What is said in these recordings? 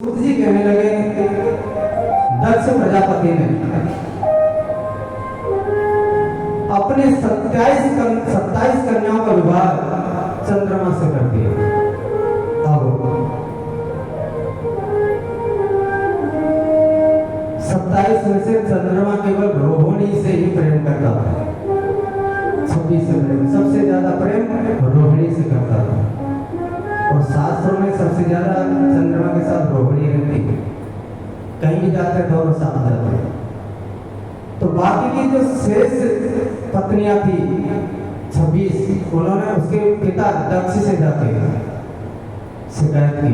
सूत जी कहने लगे, दक्ष प्रजापति ने अपने 27 कन्याओं का विवाह चंद्रमा से कर दिया। अब 27 में से चंद्रमा केवल रोहिणी से ही प्रेम करता था। 26 में प्रेम, सबसे ज्यादा प्रेम रोहिणी से करता था। और शास्त्रों में सबसे ज्यादा चंद्रमा के साथ रोहिणी रहती, कहीं भी जाते थे और साथ जाते। तो बाकी की जो शेष पत्नियां थी 26, उन्होंने उसके पिता दक्ष से जाके शिकायत की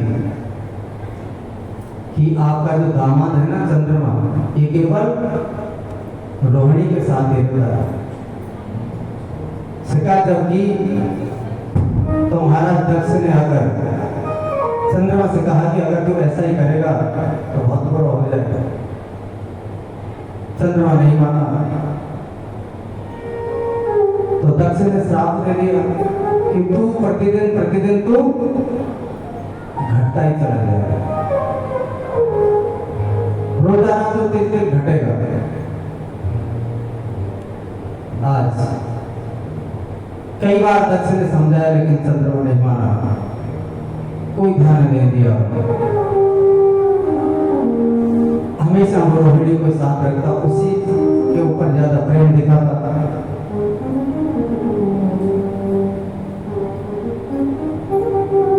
कि आपका जो दामाद है ना चंद्रमा, ये केवल रोहिणी के साथ रहता है। शिकायत जब की तो महाराज दक्ष ने आकर चंद्रमा से कहा कि अगर तू ऐसा ही करेगा तो बहुत बुरा हो जाएगा। चंद्रमा नहीं माना तो दक्ष ने श्राप दे दिया कि तू प्रतिदिन तू घटता ही चला जाएगा, रोजाना तो तिल घटेगा। आज कई बार दक्ष ने समझाया लेकिन चंद्रमा ने माना, कोई ध्यान नहीं दिया। हमेशा वो रोहिणी को साथ रखता, उसी के ऊपर ज्यादा प्रेम दिखाता।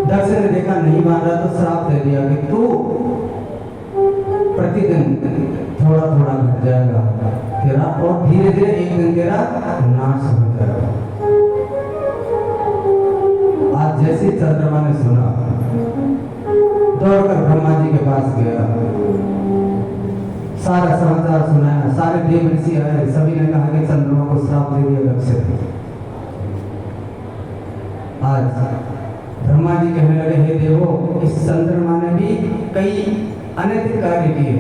दक्ष ने देखा नहीं मान रहा तो श्राप दे दिया कि तू प्रतिदिन थोड़ा थोड़ा घट जाएगा तेरा, और धीरे धीरे एक दिन तेरा नाश हो जाएगा। आज जैसे चंद्रमा ने सुना, दौड़कर ब्रह्मा जी के पास गया, सारा समाचार सुनाया। सारे देव ऋषि आए, सभी ने कहा कि चंद्रमा को श्राप दे दिया दक्ष ने। आज ब्रह्मा जी कहने लगे, हे देवो, इस चंद्रमा ने भी कई अनैतिक कार्य किए,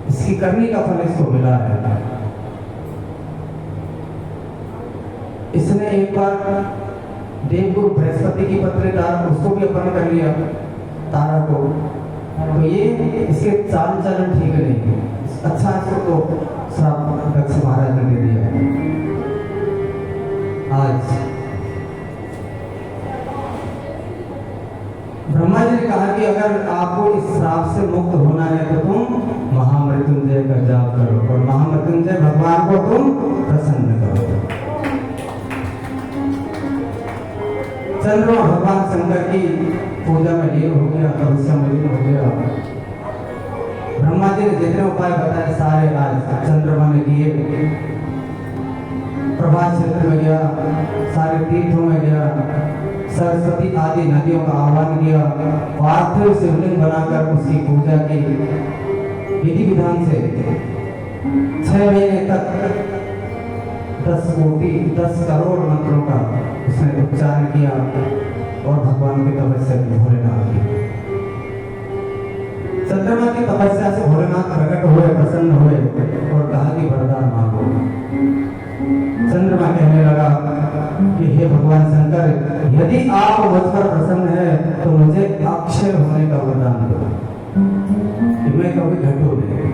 इसकी करनी का फल इसको मिला है। इसने एक बार देवगुरु बृहस्पति की पत्नी तारा, उसको भी अपहरण कर लिया, तारा को। तो ये इसके चाल चलन ठीक नहीं, अच्छा इसको तो श्राप दक्ष महाराज ने दे दिया। आज ब्रह्मा जी ने कहा कि अगर आपको इस श्राप से मुक्त होना है तो तुम महामृत्युंजय का जाप करो, और महामृत्युंजय भगवान को तुम प्रसन्न करो। चंद्रमा भगवान शंकर की पूजा में लीन हो गया, तपस्या में लीन हो गया। ब्रह्मा जी ने जितने उपाय बताए सारे आज चंद्रमा ने किए। प्रभास क्षेत्र में गया, सारे तीर्थों में गया, सरस्वती आदि नदियों का आह्वान किया, पार्थिव शिवलिंग बनाकर उसकी पूजा की। विधि विधान से 6 महीने तक 10 करोड़ मंत्रों का उसने उच्चारण किया और भगवान की तपस्या की, भोलेनाथ की। चंद्रमा की तपस्या से भोलेनाथ प्रकट हुए, प्रसन्न हुए और कहा कि वरदान मांगो। चंद्रमा कहने लगा कि हे भगवान शंकर, यदि आप मुझ पर प्रसन्न है तो मुझे अक्षय होने का वरदान दो, कि मैं कभी घटू नहीं,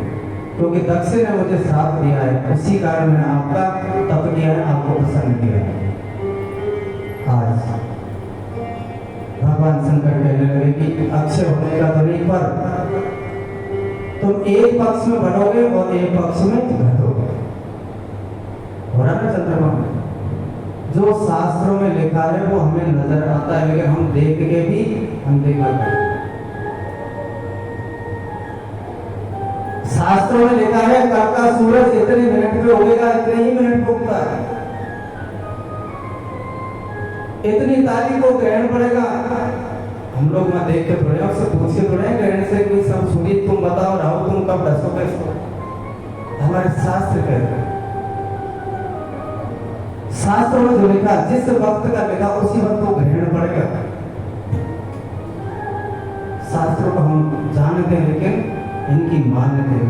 क्योंकि दक्ष ने मुझे श्राप दिया है, उसी कारण मैंने आपका तप किया है, आपको प्रसन्न किया है। आज भगवान शंकर कहने लगे कि अक्षय होने का तो नहीं, पर तुम एक पक्ष में बनोगे और एक पक्ष में घटोगे। हो रहा ना चंद्रमा? जो शास्त्रों में लिखा है वो हमें नजर आता है, लेकिन हम देख के भी अनदेखा करते हैं। शास्त्रों में लिखा है कल का सूरज इतने मिनट में उगेगा, इतने ही मिनट में उगता है, इतनी तारीख को ग्रहण पड़ेगा। हम लोग वहां देख के थोड़े, उससे पूछ के थोड़े ग्रहण से कोई सब सुनी, तुम बताओ राहुल तुम कब डसोगे इसको? हमारे शास्त्र कहते हैं, शास्त्रों में जो लिखा, जिस वक्त का लिखा उसी वक्त को ग्रहण पड़ेगा। शास्त्रों को हम जानते हैं लेकिन इनकी मान्यता है,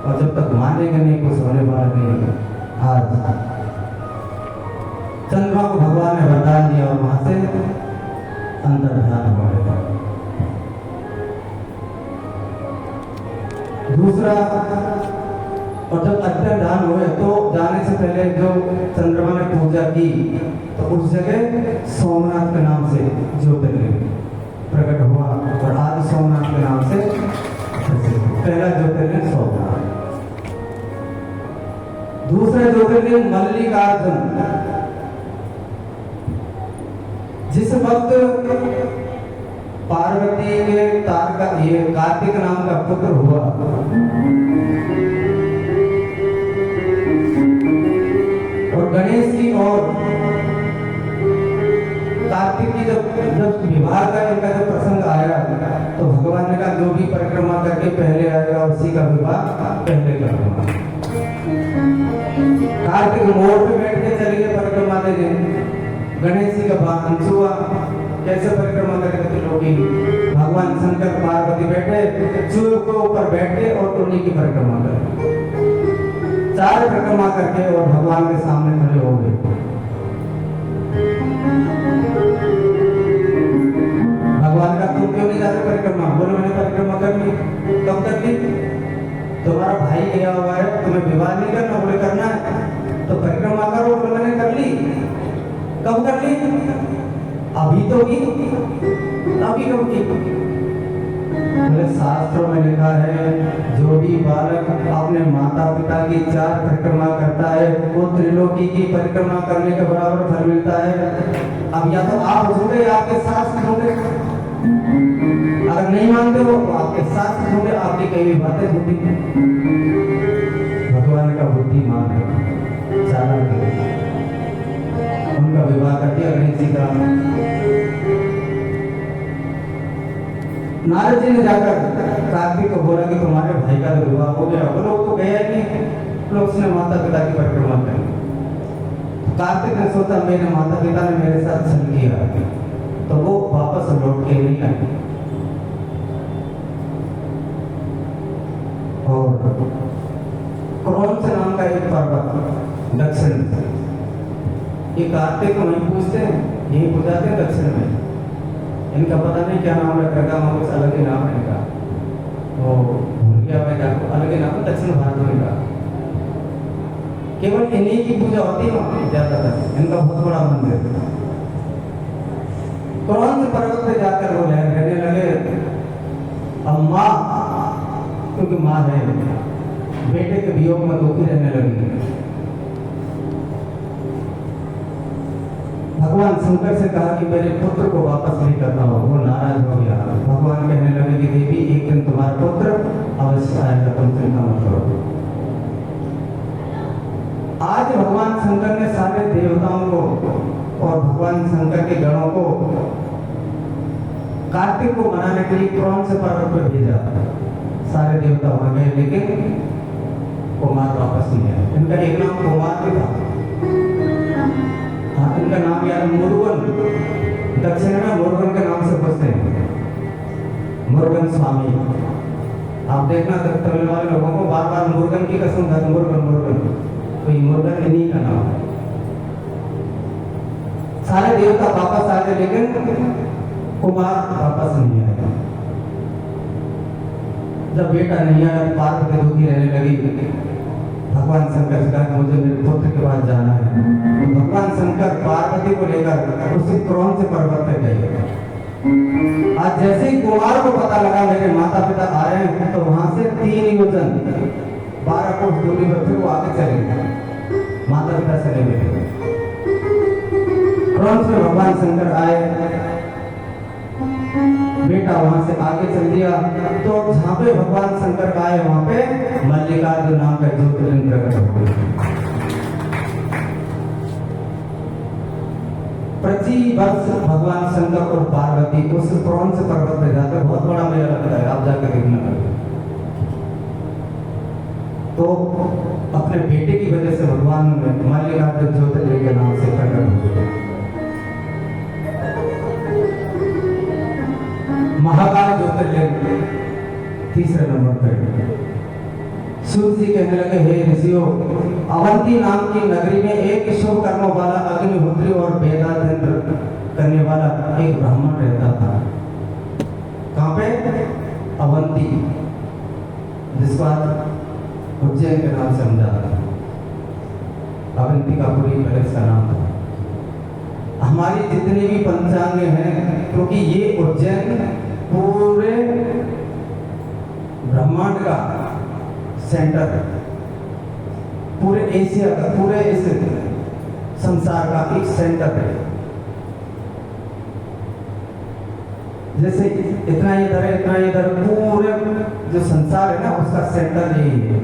और जब तक मानेंगे नहीं कुछ होने वाला नहीं है। आज चंद्रमा को भगवान ने बता दिया और वहां से अंतर ध्यान बढ़ेगा। दूसरा, और जब अत्यंत हुए तो जाने से पहले जो चंद्रमा ने पूजा की तो उस जगह सोमनाथ के नाम से ज्योतिर्लिंग प्रकट हुआ और आज सोमनाथ के नाम से पहला ज्योतिर्लिंग सोमनाथ। दूसरा ज्योतिर्लिंग मल्लिकार्जुन। जिस वक्त पार्वती के ये कार्तिक नाम का पुत्र हुआ, और गणेश की और कार्तिक की जब विवाह का इनका जब प्रसंग आया तो भगवान ने कहा जो भी परिक्रमा करके पहले आएगा उसी का विवाह पहले करूंगा। कार्तिक मोड़ पे बैठ के चले गए परिक्रमा देने। गणेश जी का बात हुआ, कैसे परिक्रमा करेंगे तो लोग भगवान शंकर पार्वती बैठे चूहे के ऊपर बैठे और उन्हीं की परिक्रमा करे। 4 परिक्रमा करके और भगवान के सामने खड़े हो गए। भगवान का तुम क्यों नहीं जाते परिक्रमा? बोले मैंने परिक्रमा कर ली। कब कर ली? तुम्हारा भाई गया हुआ है, तुम्हें विवाह नहीं करना? बोले करना है तो परिक्रमा करो। बोले मैंने कर ली। कब कर ली? अभी तो की, अभी कब की? बोले शास्त्रों में लिखा है जो भी बालक अपने माता पिता की 4 परिक्रमा करता है वो त्रिलोकी की परिक्रमा करने के बराबर फल मिलता है। अब या तो आप झूठे या आपके साथ झूठे। अगर नहीं मानते हो तो आपके साथ झूठे, आपकी कई भी बातें झूठी। भगवान का बुद्धिमान है, चालाक है। उनका विवाह कर दिया गणेश जी का। नारद जी ने जाकर कार्तिक को बोला कि तुम्हारे भाई का तो विवाह हो गया। वो लोग तो गया नहीं, लोग उसने माता पिता की परिक्रमा करी। कार्तिक ने सोचा मेरे माता पिता ने मेरे साथ छल किया तो वो वापस लौट के नहीं आए। और क्रौंच नाम का एक पर्वत दक्षिण, ये कार्तिक को नहीं पूछते, यही पूछाते हैं दक्षिण में। इनका पता नहीं क्या नाम रख रखा, वहाँ कुछ अलग ही नाम है इनका, वो भूल गया मैं क्या, अलग ही नाम है दक्षिण भारत में इनका। केवल इन्हीं की पूजा होती है वहाँ ज्यादातर, इनका बहुत बड़ा मंदिर। क्रौंच पर्वत पे जाकर वो कहने लगे अम्मा, क्योंकि माँ है, बेटे के वियोग में दुखी रहने लगी। भगवान शंकर से कहा कि मेरे पुत्र को वापस नहीं करना हो। वो नाराज हो गया। भगवान कहने लगे कि देवी एक दिन तुम्हारा पुत्र अवश्य आएगा, तुम चिंता मत करो। आज भगवान शंकर ने सारे देवताओं को और भगवान शंकर के गणों को कार्तिक को मनाने के लिए क्रौंच पर्वत पर भेजा। सारे देवता वहां गए लेकिन कुमार वापस नहीं आए। इनका एक नाम कुमार भी था। हाँ, इनका नाम यार मुरुगन, दक्षिण में मुरुगन के नाम से पूछते हैं, मुरुगन स्वामी। आप देखना तमिल वाले लोगों को बार बार मुरुगन की कसम खाते, मुरुगन मुरुगन, तो ये मुरुगन इन्हीं का नाम है। सारे देवता वापस आ गए लेकिन कुमार वापस नहीं आया। जब बेटा नहीं आया पार्वती दुखी रहने लगी। भगवान शंकर से कहा मुझे मेरे पुत्र के पास जाना है। तो भगवान शंकर पार्वती को लेकर उसी क्रौंच पर्वत पे गए। आज जैसे ही कुमार को पता लगा मेरे माता पिता आ रहे हैं तो वहां से 3 योजन 12 कोस दूरी पर फिर वो आगे चले गए, माता पिता चले गए। क्रौंच में भगवान शंकर आए, बेटा वहां से आगे चल दिया तो जहां पे भगवान शंकर आए वहां पे मल्लिकार्जुन नाम का ज्योतिर्लिंग प्रकट हो गया। प्रति वर्ष भगवान शंकर और पार्वती उस क्रौंच पर्वत पे जाकर, बहुत बड़ा मेला लगता है, आप जाकर देखना। तो अपने बेटे की वजह से भगवान मल्लिकार्जुन ज्योतिर्लिंग के नाम से प्रकट हो गए। महाकाल ज्योतिर्लिंग तीसरे नंबर पर। सूर्य जी कहने लगे हे ऋषियों, अवंती नाम की नगरी में एक शुभ कर्मों वाला अग्निहोत्री और वेदाध्ययन करने वाला एक ब्राह्मण रहता था। कहाँ पे? अवंती। जिसको आज उज्जैन के नाम से हम जानते हैं, अवंतिकापुरी पैलेस का नाम था। हमारी जितनी भी पंचांग हैं, क्योंकि ये उज्जैन पूरे ब्रह्मांड का सेंटर है, पूरे एशिया का, पूरे इस संसार का एक सेंटर है। जैसे इतना इधर है, इतना इधर, पूरे जो संसार है ना उसका सेंटर यही है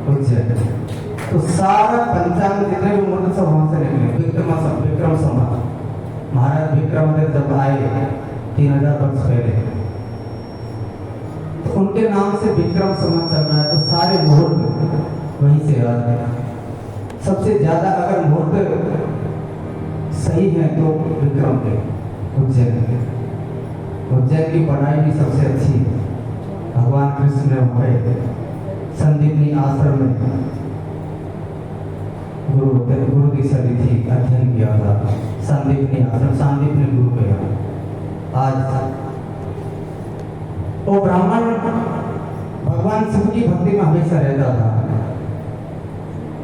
उज्जैन। तो सारा पंचांग जितने भी मुहूर्त सब वहां से निकले। विक्रम संवत महाराज विक्रमादित्य जब आए 3000 वर्ष पहले, तो उनके नाम से विक्रम संवत चल रहा है। तो सारे मुहूर्त वहीं से आ रहे हैं। सबसे ज्यादा अगर मुहूर्त सही है तो विक्रम के, उज्जैन के। उज्जैन की पढ़ाई भी सबसे अच्छी है। भगवान कृष्ण ने हमारे संदीपनी आश्रम में गुरु दीक्षा ली थी, अध्ययन किया था। संदीपनी आश्रम, संदीपनी गुरु गया। आज वो ब्राह्मण भगवान शिव की भक्ति में हमेशा रहता था।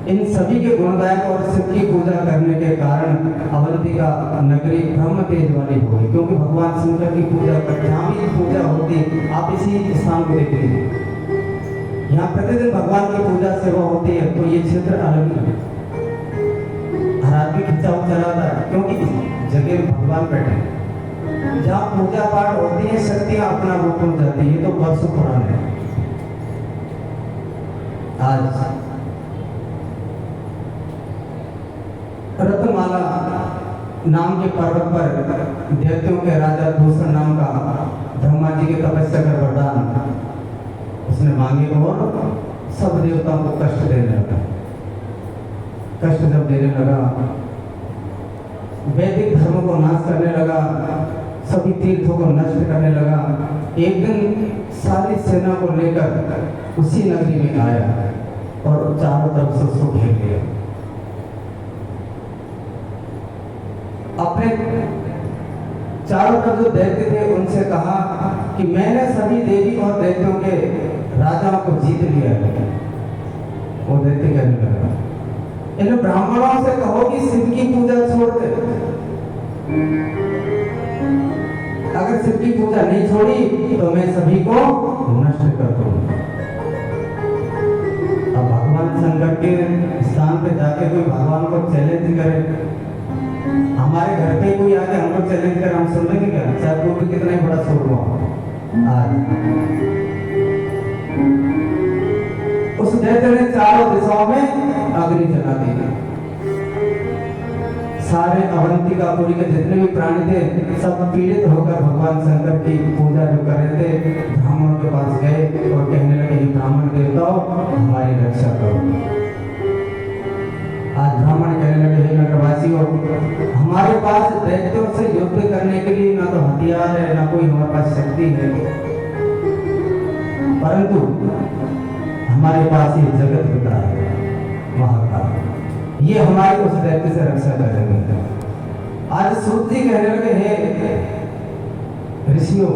इन सभी के गुणदायक और शिव की पूजा करने के कारण अवंतिका नगरी ब्रह्म तेज वाली हो गई, क्योंकि भगवान शंकर की पूजा जहाँ भी पूजा होती, आप इसी स्थान को देख लीजिए, यहाँ प्रतिदिन भगवान की पूजा सेवा होती है। तो ये क्षेत्र अलग है, हर आदमी खिंचाव चलाता है, क्योंकि इस जगह में भगवान बैठे। जहाँ पूजा पाठ होती है, शक्तियां अपना रूप हो जाती है। तो वर्षों पुराने आज रत्नमाला नाम के पर्वत पर दैत्यों के राजा दूसरा नाम का ब्रह्मा जी के तपस्या का वरदान उसने मांगे और सब देवताओं को कष्ट देने लगा। कष्ट जब देने लगा, वैदिक धर्म को नाश करने लगा, सभी तीर्थों को नष्ट करने लगा। एक दिन सारी सेना को लेकर उसी नगरी में आया और चारों तरफ से उसको घेर लिया। अपने चारों तरफ जो दैत्य थे उनसे कहा कि मैंने सभी देवी और दैत्यों के राजाओं को जीत लिया है। वो दैत्य कहने लगा, इन ब्राह्मणों से कहो कि शिव की पूजा छोड़ दे। अगर शिव की पूजा नहीं छोड़ी तो मैं सभी को नष्ट कर दूंगा। अब भगवान शंकर के स्थान पे जाके कोई भगवान को चैलेंज करे, हमारे घर पे कोई आके हमको चैलेंज करे, हम सुन लेंगे क्या? चाहे कोई भी कितना ही बड़ा छोड़ हुआ। आज उस दैत्य ने चारों दिशाओं में अग्नि जला दी। सारे अवंतिकापुरी के जितने भी प्राणी थे सब पीड़ित होकर भगवान शंकर की पूजा जो कर रहे थे ब्राह्मणों के पास गए और कहने लगे, ये ब्राह्मण देवताओं हमारी रक्षा करो। आज ब्राह्मण कहने लगे, हे नगरवासियों, हमारे पास दैत्यों से युद्ध करने के लिए ना तो हथियार है, ना कोई हमारे पास शक्ति है, परंतु हमारे पास ये जगत पिता है महाकाल, ये हमारी उस दैत्य से रक्षा करेंगे। आज सूत जी कहने लगे, हे ऋषियों,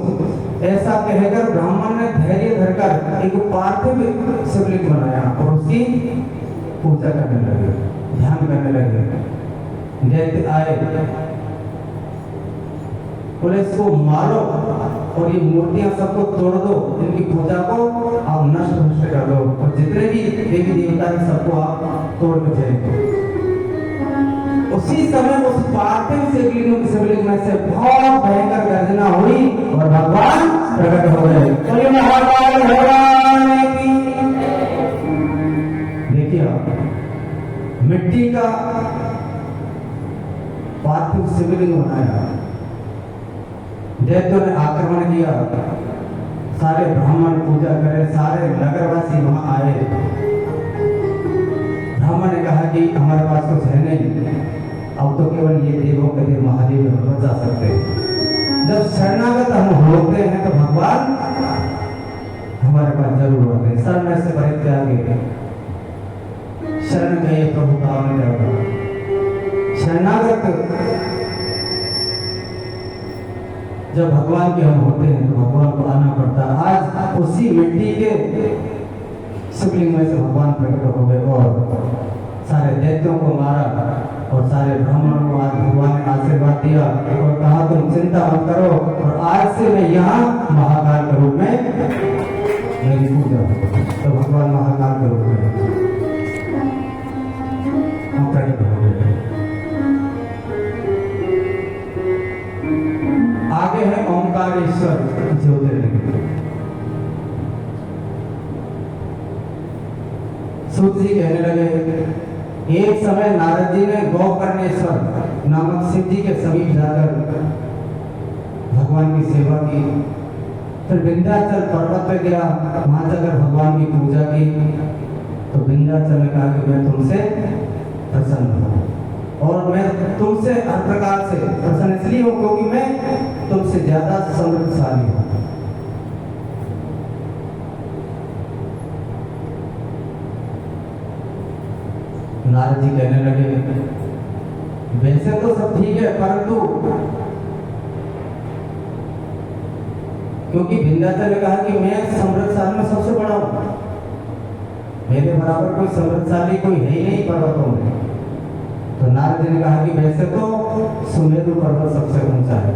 ऐसा कहकर ब्राह्मण ने धैर्य धरकर एक पार्थिव शिवलिंग बनाया और उसकी पूजा करने लगे, ध्यान करने लगे। दैत्य आए, बोले इसको मारो और ये मूर्तियां सबको तोड़ दो, इनकी पूजा को आप नष्ट कर दो और जितने भी देवी देवता हैं सबको आप तोड़ के फेंक दो। उसी समय उस पार्थिव शिवलिंग में से बहुत भयंकर गर्जना हुई और भगवान प्रकट हो गए। देखिए आप, मिट्टी का पार्थिव शिवलिंग बनाया, दैत्यों ने आक्रमण किया, सारे ब्राह्मण पूजा करे, सारे नगरवासी वहां आए। ब्राह्मण ने कहा कि हमारे पास कुछ है नहीं, अब तो केवल ये देवों के देव महादेव बचा सकते हैं। जब शरणागत हम होते हैं तो भगवान हमारे पास जरूर होते हैं। शरण से परित्यागी शरण गए प्रभु पावन देव। शरणागत जब भगवान के हम होते हैं तो भगवान को आना पड़ता है। आज उसी मिट्टी के शिवलिंग में से भगवान प्रकट हो गए और सारे दैत्यों को मारा और सारे ब्राह्मणों को आज भगवान ने आशीर्वाद दिया और कहा तुम चिंता मत करो और आज से मैं यहाँ महाकाल के रूप में मेरी पूजा। तो भगवान महाकाल के रूप में हम प्रकट हो गए। आगे है ओंकारेश्वर ज्योतिर्लिंग। सूत जी कहने लगे एक समय नारद जी ने गोकर्णेश्वर नामक शिव जी के समीप जाकर भगवान की सेवा की। फिर विंध्याचल पर्वत पे गया, वहां जाकर भगवान की पूजा की। तो विंध्याचल ने कहा कि मैं तुमसे प्रसन्न हूँ और मैं तुमसे हर प्रकार से प्रसन्न इसलिए हूँ क्योंकि मैं तुमसे ज्यादा समृद्धशाली हूँ। नारद जी कहने लगे वैसे तो सब ठीक है परंतु क्योंकि विंध्याचल ने कहा कि मैं समृद्धशाली में सबसे बड़ा हूं, मेरे बराबर कोई समृद्धशाली कोई है ही नहीं पर्वतों में। तो नारद जी ने कहा कि वैसे तो सुमेरु पर्वत सबसे ऊंचा है।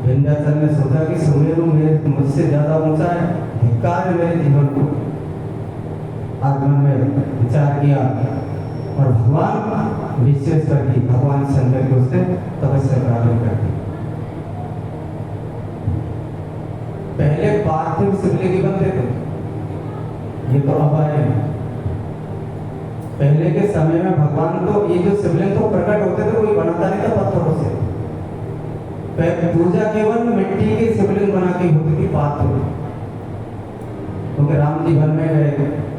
विंध्याचल ने सोचा कि सुमेरु मुझसे ज्यादा ऊंचा है, धिक्कार है मेरे जीवन को। आत्मा में विचार किया और भगवान विश्वेश्वर की भगवान शंकर को उससे तपस्या प्रारंभ कर दी। पहले पार्थिव शिवलिंग बनते थे, ये तो अब आए हैं। पहले के समय में भगवान तो ये जो शिवलिंग तो प्रकट होते थे कोई बनाता नहीं था पत्थरों से। पूजा केवल मिट्टी के शिवलिंग बना के होती थी पार्थिव। क्योंकि राम जी वन में गए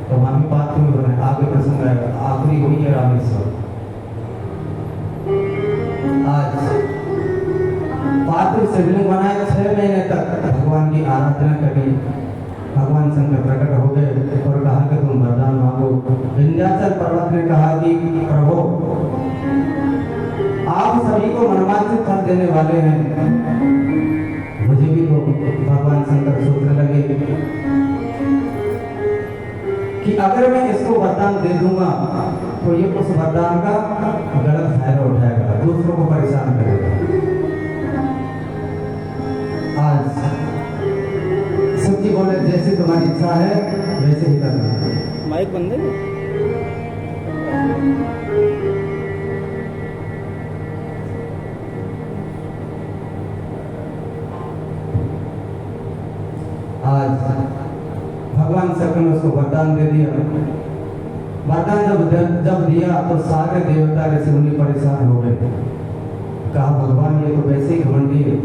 तो वहां भी पार्थिव बने। आगे प्रसंग आएगा, आखिरी हुई है रामेश्वर। आज पार्थिव शिवलिंग बनाए 6 महीने तक भगवान की आराधना करी। भगवान शंकर प्रकट हो गए और कहा कि तुम वरदान मांगो। विंध्याचल पर्वत ने कहा कि प्रभु आप सभी को मनवांछित फल देने वाले हैं, मुझे भी तो। भगवान शंकर सोचने लगे कि अगर मैं इसको वरदान दे दूंगा तो ये उस वरदान का गलत फायदा उठाएगा, दूसरों को परेशान करेगा। आज शिव जी बोले जैसी तुम्हारी इच्छा है वैसे ही करना। माइक बंद है। आज भगवान शंकर ने उसको वरदान दे दिया। वरदान जब दिया तो सारे देवता ऋषि मुनि परेशान हो गए। कहा भगवान ये तो वैसे ही घमंडी है,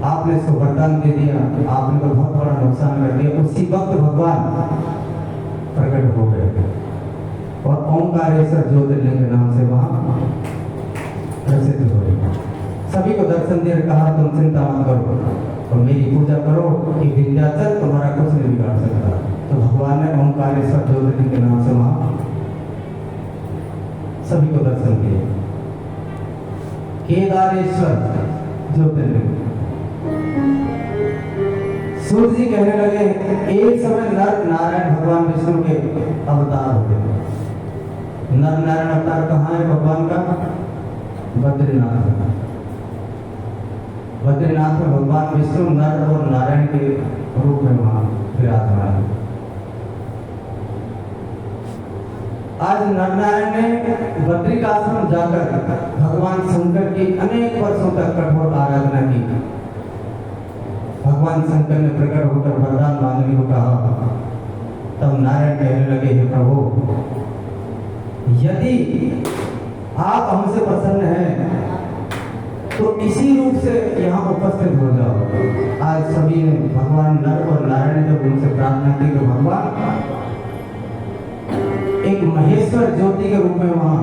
आपने इसको वरदान दे दिया, आपने तो बहुत बड़ा नुकसान कर दिया। उसी वक्त भगवान प्रकट हो गए और ओंकारेश्वर ज्योतिर्लिंग के नाम से वहां प्रसिद्ध हो गए। सभी को दर्शन दिया, कहा तुम चिंता मत करो और मेरी पूजा करो कि विंध्याचल तुम्हारा कुछ नहीं बिगाड़ सकता। तो भगवान ने ओंकारेश्वर ज्योतिर्लिंग के नाम से वहां सभी को दर्शन दिए। केदारेश्वर ज्योतिर्लिंग। सूर्य जी कहने लगे एक समय नर नारायण भगवान विष्णु के अवतार होते थे। नर नारायण अवतार कहाँ है भगवान का? बद्रीनाथ। बद्रीनाथ में भगवान विष्णु नर और नारायण के रूप में वहां विराजमान है। आज नर नारायण ने बद्रिकाश्रम जाकर भगवान शंकर की अनेक वर्षों तक कठोर आराधना की। भगवान शंकर ने प्रकट होकर वरदान मांगने को कहा। तब नारायण कहने लगे हे प्रभु यदि आप हमसे प्रसन्न हैं तो इसी रूप से यहाँ उपस्थित हो जाओ। आज सभी ने भगवान नर और नारायण ने जब उनसे प्रार्थना की तो भगवान एक महेश्वर ज्योति के रूप में वहां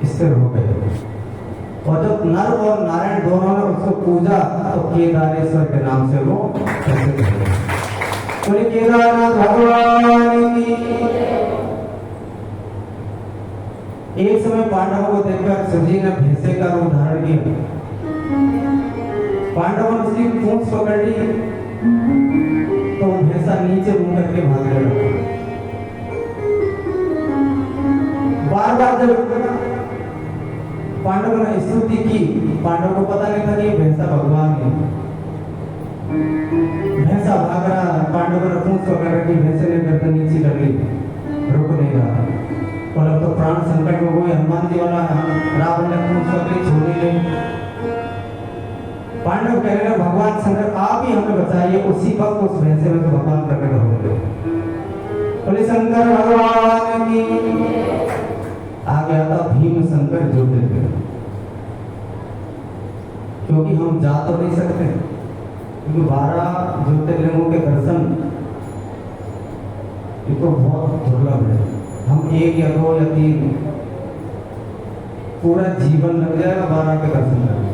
स्थिर हो गए। और जब नर और नारायण दोनों ने उसको पूजा तो केदारेश्वर के नाम से वो प्रसिद्ध हो गए। तो केदारनाथ भगवान की। एक समय पांडवों को देखकर शिव जी ने भैंसे का रूप धारण किया। पांडवों ने उसकी पूंछ पकड़ ली तो भैंसा नीचे मुंह करके जब पांडवों ने स्तुति की, पांडवों को पता नहीं था कि भैंसा भगवान है। भैंसा भाग रहा, पांडवों ने पूंछ पकड़ रखी, भैंसे ने गर्दन नीचे कर ली, रुक नहीं रहा। और अब तो प्राण संकट में हुए, हनुमान जी वाला रावण ने पूंछ पकड़ी, छोड़ी नहीं। पांडव कह रहे भगवान शंकर आप ही हमें बचाइए। उसी वक्त उस भैंसे में तो भगवान प्रकट हो गए। बोले शंकर भगवान की। आ गया था भीम शंकर ज्योतिर्लिंग। क्योंकि हम जा तो नहीं सकते, क्योंकि 12 ज्योतिर्लिंगों के दर्शन ये तो बहुत दुर्लभ है। हम 1 या 2 या 3 पूरा जीवन लग जाएगा 12 के दर्शन करने।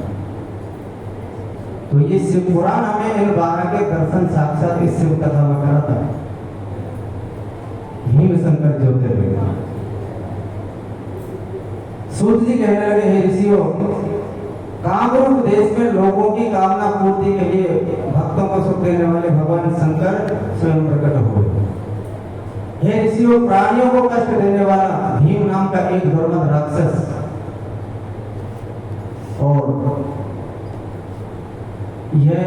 तो ये शिव पुराण हमें इन 12 के दर्शन साक्षात इस शिव कथा में कराता है। भीम शंकर ज्योतिर्लिंग। सूत जी कहने लगे हे ऋषियों, कामरूप देश में लोगों की कामना पूर्ति के लिए भक्तों को सुख देने वाले भगवान शंकर स्वयं प्रकट हुए। हे ऋषियों, प्राणियों को कष्ट देने वाला भीम नाम का एक दुर्मद राक्षस और यह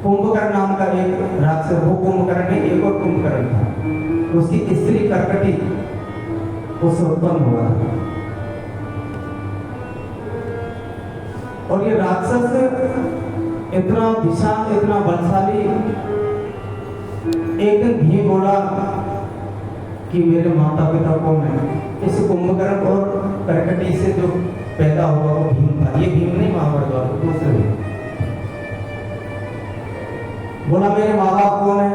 कुंभकर्ण नाम का एक राक्षस, वो कुंभकर्ण नहीं, एक और कुंभकर्ण था, उसकी स्त्री कर्कटी उससे उत्पन्न हुआ। और ये राक्षस इतना विशाल, इतना बलशाली। एक दिन भीम बोला कि मेरे माता पिता कौन है? इस कुंभकर्ण और कर्कटी से जो पैदा हुआ वो भीम था। ये भीम नहीं, महाभारत वाला दूसरे भीम। बोला मेरे माँ बाप कौन है?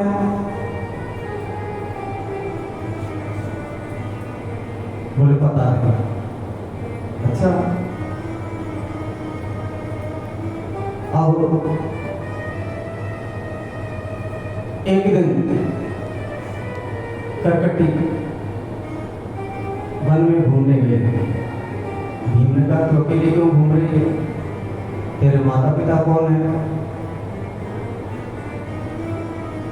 बोले पता नहीं। अच्छा, अब एक दिन कर्कटी वन में घूमने गए। भीम ने कहा तो अकेले क्यों घूम रही है? तेरे माता पिता कौन है?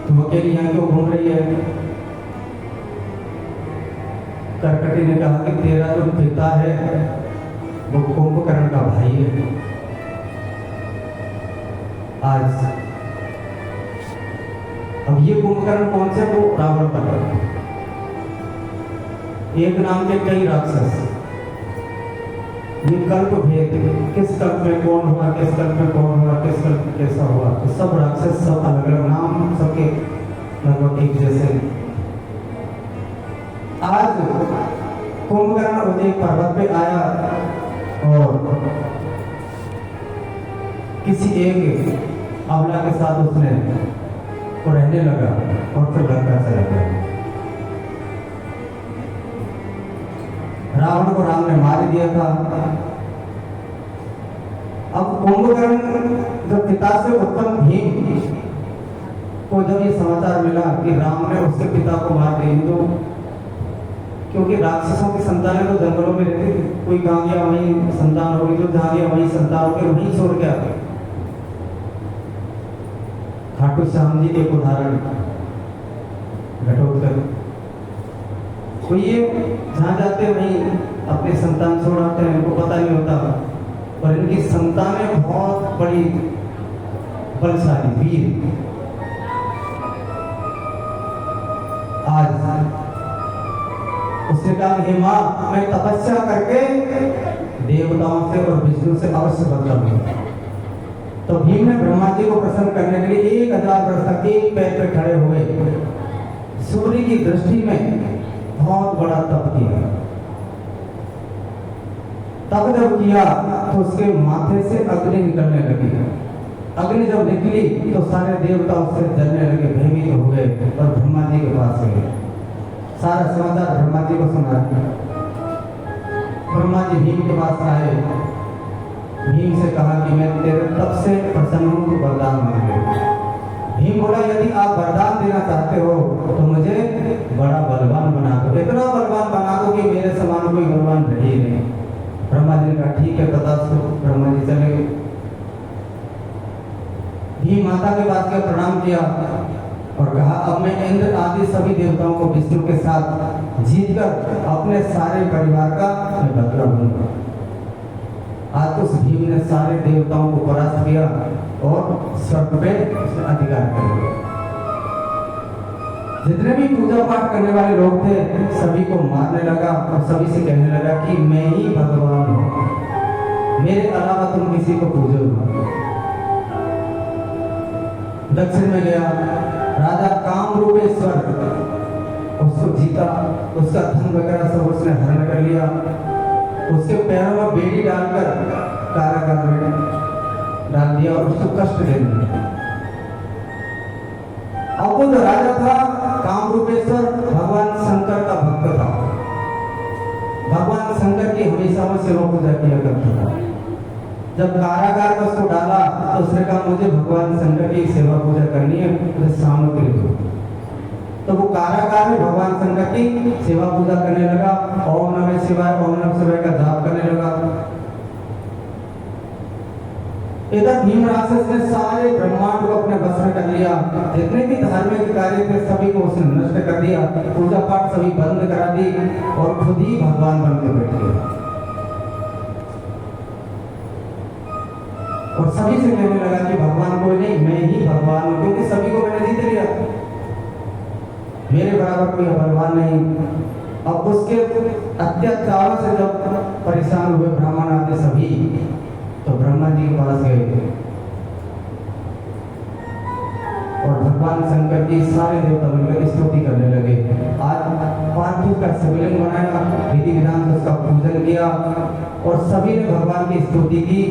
तुम अकेली यहाँ क्यों घूम रही है? कर्कटी ने कहा कि तेरा जो पिता है वो कुंभकर्ण का भाई है। आज अब ये कुंभकर्ण कौन से? वो रावण का है। एक नाम के कई राक्षस। ये कल्प भेद, किस कल्प में कौन हुआ, किस कल्प में कौन हुआ, किस कल्प में कैसा हुआ, तो सब राक्षस, सब अलग अलग नाम, सबके लगभग एक जैसे। आज कुंभकर्ण एक पर्वत पे आया और किसी एक अबला के साथ उसने वो रहने लगा और फिर लंका चला गया। रावण को राम ने मार दिया था। अब कुंभकर्ण जब पिता से उत्पन्न भीम को जब ये समाचार मिला कि राम ने उसके पिता को मार दिया, तो क्योंकि राक्षसों की संतानें तो जंगलों में रहती थी, कोई कहाँ गया वहीं संतान होगी, जो जहाँ गया वहीं संतान होगी, वहीं छोड़ के आते। खाटू श्याम जी एक उदाहरण, घटोत्कच। तो ये जहाँ जाते वहीं अपने संतान छोड़ आते हैं, इनको पता नहीं होता, और इनकी संतानें बहुत बड़ी बलशाली वीर। आज उसने कहा हे माँ, मैं तपस्या करके देवताओं से और विष्णु से अवश्य बदला लूंगा। तो भीम ने ब्रह्मा जी को प्रसन्न करने के लिए 1000 वर्ष तक एक पैर पे खड़े हुए सूर्य की दृष्टि में बहुत बड़ा तप किया। तप जब किया तो उसके माथे से अग्नि निकलने लगी। अग्नि जब निकली तो सारे देवता उससे जलने लगे, भयभीत हो गए और ब्रह्मा जी के पास गए। सारा समाचार ब्रह्मा जी को सुना। ब्रह्मा जी भीम के पास आए, भीम से कहा कि मैं तेरे तप से प्रसन्न हूँ, तो वरदान मांगे। भीम बोला यदि आप वरदान देना चाहते हो तो मुझे बड़ा बलवान बना दो, इतना बलवान बना दो कि मेरे समान कोई बलवान रहे नहीं। ब्रह्मा जी ने कहा ठीक है तथास्तु। ब्रह्मा जी चले गए। भीम माता के पास गया, प्रणाम किया। और कहा अब मैं इंद्र आदि सभी देवताओं को विष्णु के साथ जीतकर अपने सारे परिवार का मैं बदला लूंगा। आज तो उस भीम ने सारे देवताओं को परास्त किया और स्वर्ग पे उसने अधिकार कर लिया। जितने भी पूजा पाठ करने वाले लोग थे सभी को मारने लगा और सभी से कहने लगा कि मैं ही भगवान हूँ, मेरे अलावा तुम किसी को पूजो मत। दक्षिण में गया राजा कामरूपेश्वर, उसको जीता, उसका धन वगैरह सब उसने हरण कर लिया, उसके पैरों में बेड़ी डालकर कारागार में डाल दिया और उसको कष्ट दे दिया। अब वो जो राजा था कामरूपेश्वर भगवान शंकर का भक्त था, भगवान शंकर की हमेशा वो सेवा पूजा किया करता था। जब कारागार में उसको डाला तो उसने कहा मुझे भगवान शंकर की सेवा पूजा करनी है, मुझे सामग्री दो। तो वो कारागार में भगवान शंकर की सेवा पूजा करने लगा, ओम नमः शिवाय ओम नमः शिवाय का जाप करने लगा। इधर भीम राक्षस ने सारे ब्रह्मांड को अपने बस में कर लिया, जितने भी धार्मिक कार्य थे सभी को उसने नष्ट कर दिया, पूजा पाठ सभी बंद करा दी और खुद ही भगवान बन के बैठ गया। और सभी से कहने लगा कि भगवान कोई नहीं, मैं ही भगवान हूं, क्योंकि सभी को मैंने जीत लिया, मेरे बराबर कोई बलवान नहीं। अब उसके अत्याचारों से जब परेशान हुए ब्राह्मण आदि सभी, तो ब्रह्मा जी के पास गए और भगवान शंकर की सारे देवता मिलकर स्तुति करने लगे। आज पार्थिव का शिवलिंग बनाया, विधि विधान से उसका पूजन किया और सभी ने भगवान की स्तुति की।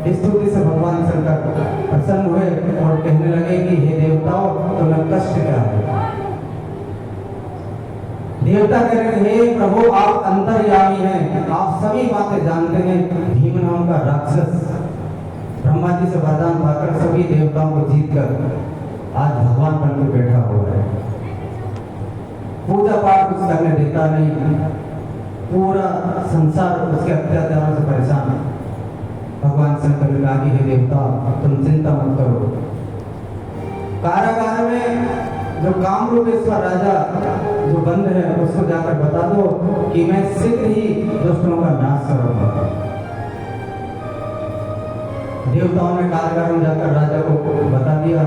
स्तुति से भगवान शंकर प्रसन्न हुए और कहने लगे कि हे देवताओं, तुम्हें कष्ट क्या है? देवता कह रहे हैं हे प्रभु, आप अंतर्यामी हैं, आप सभी बातें जानते हैं। भीम नाम का राक्षस ब्रह्मा जी से वरदान पाकर सभी देवताओं को जीतकर आज भगवान बन के बैठा हुआ है। पूजा पाठ कुछ करने देता नहीं, पूरा संसार उसके अत्याचारों से परेशान है। भगवान शंकर ने कहा कि हे देवता, तुम चिंता मत करो। कारागार में जो कामरूपेश्वर राजा जो बंद है उसको जाकर बता दो कि मैं शीघ्र ही दुष्टों का नाश करूंगा। देवताओं ने कारागार में जाकर राजा को बता दिया।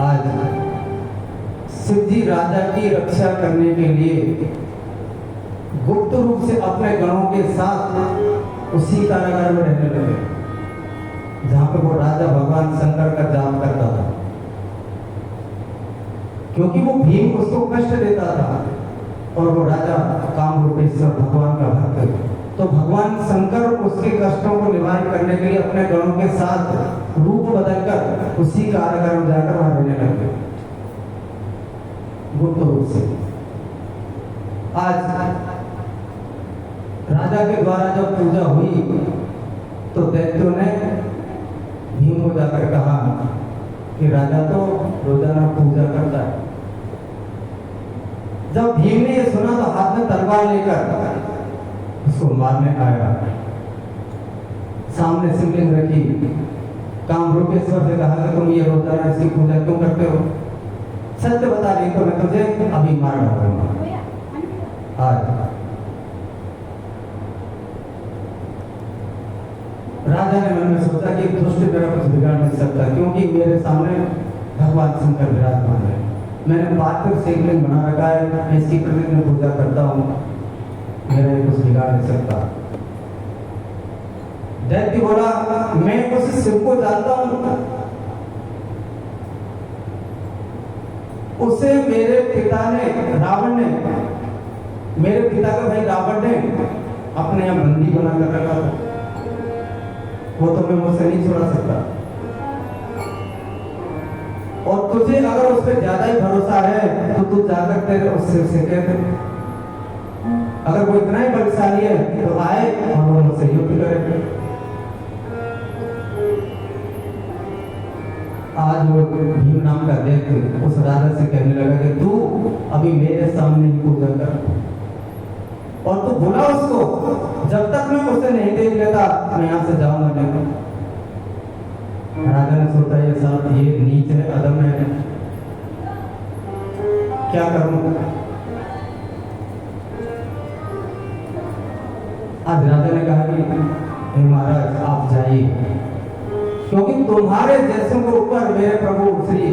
आज शिव जी राजा की रक्षा करने के लिए गुप्त रूप से अपने गणों के साथ उसी कारागार में रहने लगे जहां पर वो राजा भगवान शंकर का जाप करता था, क्योंकि वो भीम उसको कष्ट देता था और वो राजा कामरूपेश्वर भगवान का भक्त। तो भगवान शंकर उसके कष्टों को निवारण करने के लिए अपने गणों के साथ रूप बदलकर उसी कारागार में जाकर वहां रहने लगे गुप्त रूप से। आज राजा के द्वारा जब पूजा हुई तो दैत्यों ने भीम को जाकर कहा कि राजा तो रोजाना पूजा करता है। जब भीम ने ये सुना तो हाथ में तलवार लेकर उसको मारने आया। सामने शिवलिंग रखी, कामरूपेश्वर से कहा कि तुम ये रोजाना इसकी पूजा क्यों करते हो? सत्य बता रही तो मैं तुझे अभी मार डालूंगा। आज राजा ने मन में सोचा कि दुष्ट मेरा कुछ बिगाड़ नहीं सकता, क्योंकि मेरे सामने भगवान शंकर विराजमान है। मैंने पार्थिव शिवलिंग बना रखा है, मैं इसकी प्रतिदिन पूजा करता हूँ, मेरा ये कुछ बिगाड़ नहीं सकता। दैत्य बोला मैं उस शिव को जानता हूँ, उसे मेरे पिता ने रावण ने, मेरे पिता का भाई रावण ने अपने यहाँ बंदी बना कर रखा था, वो तो मैं मुझसे नहीं छुड़ा सकता। और तुझे अगर उस पर ज्यादा ही भरोसा है तो तू जाकर तेरे उससे कह दे, अगर वो इतना ही बलशाली है तो आए और वो मुझसे युद्ध करे। आज वो भीम नाम का दैत्य उस राजा से कहने लगा कि तू अभी मेरे सामने ही पूजा कर और तू बुला उसको, जब तक मैं उसे नहीं देख लेता मैं यहां से जाऊंगा नहीं। राजा ने सोचा ये साहब ये नीच है, अदम है, क्या करूं। आज राजा ने कहा कि हे महाराज आप जाइए, क्योंकि तुम्हारे जैसों के ऊपर मेरे प्रभु श्री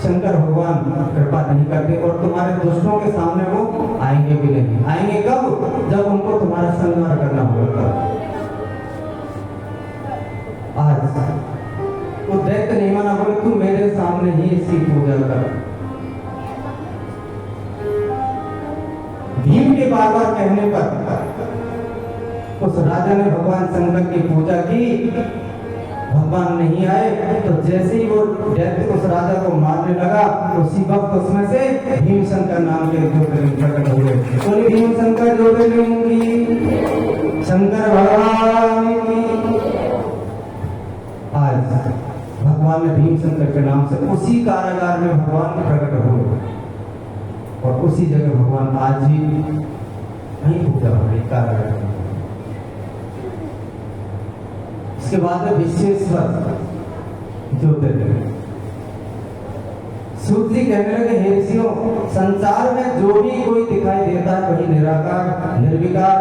शंकर भगवान कृपा नहीं करते और तुम्हारे दुष्टों के सामने वो आएंगे भी नहीं। आएंगे कब? जब उनको तुम्हारा संहार करना होगा। आज वो दैत्य नहीं माना, बोले तू मेरे सामने ही इसकी पूजा कर। भीम के बार बार कहने पर उस राजा ने भगवान शंकर की पूजा की, भगवान नहीं आए। तो जैसे ही वो दैत्य उस राजा को मारने लगा, उसी वक्त उसमें से भीम शंकर नाम के ज्योतिर्लिंग प्रकट हुए। बोले भीम शंकर ज्योतिर्लिंग की, शंकर भगवान की। आज भगवान ने भीम शंकर के नाम से उसी कारागार में भगवान प्रकट हुए और उसी जगह भगवान आज भी वहीं पूजा हो रही कारागार में। इसके बाद है विश्वेश्वर ज्योतिर्लिंग। सूत जी कहने लगे हे ऋषियों, संसार में जो भी कोई दिखाई देता है वही निराकार निर्विकार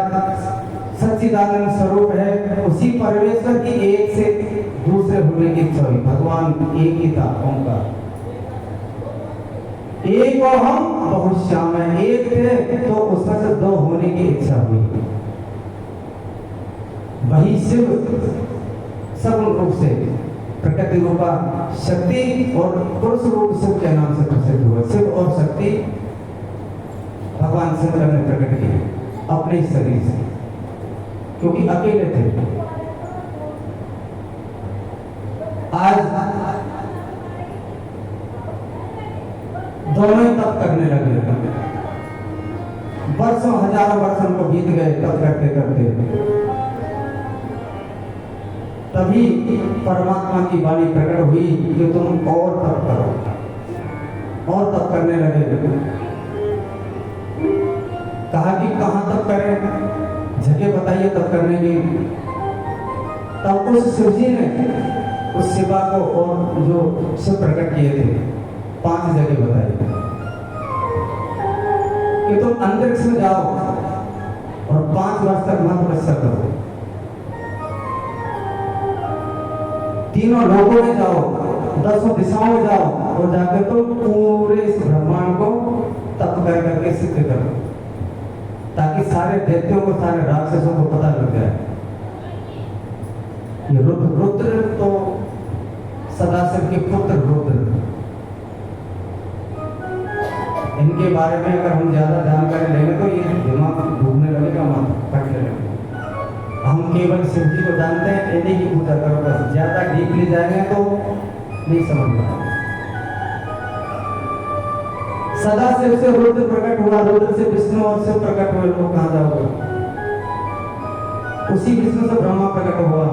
सच्चिदानंद स्वरूप है। उसी परमेश्वर की एक से दूसरे होने की इच्छा हुई। भगवान एक ही था, ओंकार एक और हम बहुत श्याम है। एक थे तो उसमें से दो होने की इच्छा हुई। वही शिव सगुण रूप से प्रकृति रूपा शक्ति और पुरुष रूप शिव के नाम से प्रसिद्ध हुआ। शिव और शक्ति भगवान शंकर ने प्रकट किए अपने शरीर से, क्योंकि अकेले थे। आज दोनों ही तप करने लगे। वर्षों हजारों वर्षों को बीत गए तप करते करते। तभी परमात्मा की वाणी प्रकट हुई कि तुम और तप करो, और तप करने लगे। कहा कि कहां तप करें, जगह बताइए तप करने की। तब उस शिवजी ने उस शिवा को और जो शिव प्रकट किए थे 5 जगह बताई कि तुम अंतरिक्ष में जाओ और 5 वर्ष तक मत तपस्या करो। तीनों लोगों में जाओ, 10 दिशाओं में जाओ और जाकर तो पूरे इस ब्रह्मांड को तप कर करके सिद्ध करो, ताकि सारे दैत्यों को सारे राक्षसों को पता लग जाए। ये रुद्र तो सदाशिव के पुत्र रुद्र, इनके बारे में अगर हम ज्यादा जानकारी लेंगे तो ये दिमाग डूबने लगेगा, मन फटने लगेगा। हम केवल शिव जी को जानते हैं, इन्हीं की पूजा करो बस। ज्यादा डीपली जाएंगे तो नहीं समझ पाएंगे। सदाशिव से रुद्र प्रकट हुआ, रुद्र से विष्णु और शिव प्रकट हुए। लोग कहां जाओगे? उसी विष्णु से ब्रह्मा प्रकट हुआ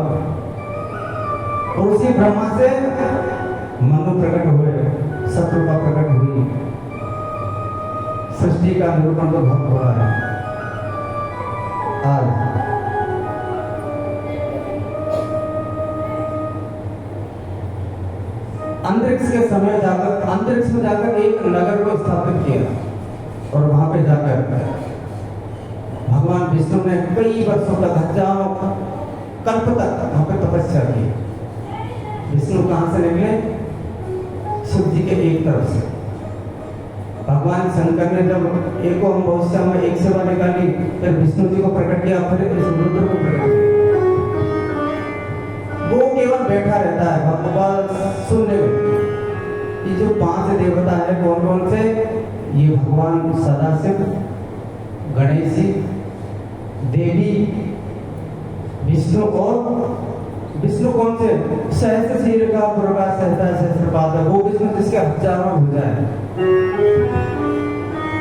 और उसी ब्रह्मा से मनु प्रकट हुए, शत्रुपा प्रकट हुई। सृष्टि का निरूपण तो बहुत हुआ है। आज अंतरिक्ष के समय जाकर अंतरिक्ष में जाकर एक नगर को स्थापित किया और वहां पे जाकर भगवान विष्णु ने कई वर्षों तक, हजारों कल्प तक वहां पे तपस्या की। विष्णु कहां से निकले? शिव जी के एक तरफ से। भगवान शंकर ने जब एक को हम बहुत में एक सेवा निकाली, फिर विष्णु जी को प्रकट किया, फिर इस रुद्र को प्रकट किया। वो केवल बैठा रहता है भगवान सुनने में। ये जो 5 देवता है कौन कौन से? ये भगवान सदाशिव, गणेश जी, देवी, विष्णु और विष्णु कौन से? सहस्र शीर का दुर्गा सहस्त्रपाद है, वो विष्णु जिसके हजारों भुजा है।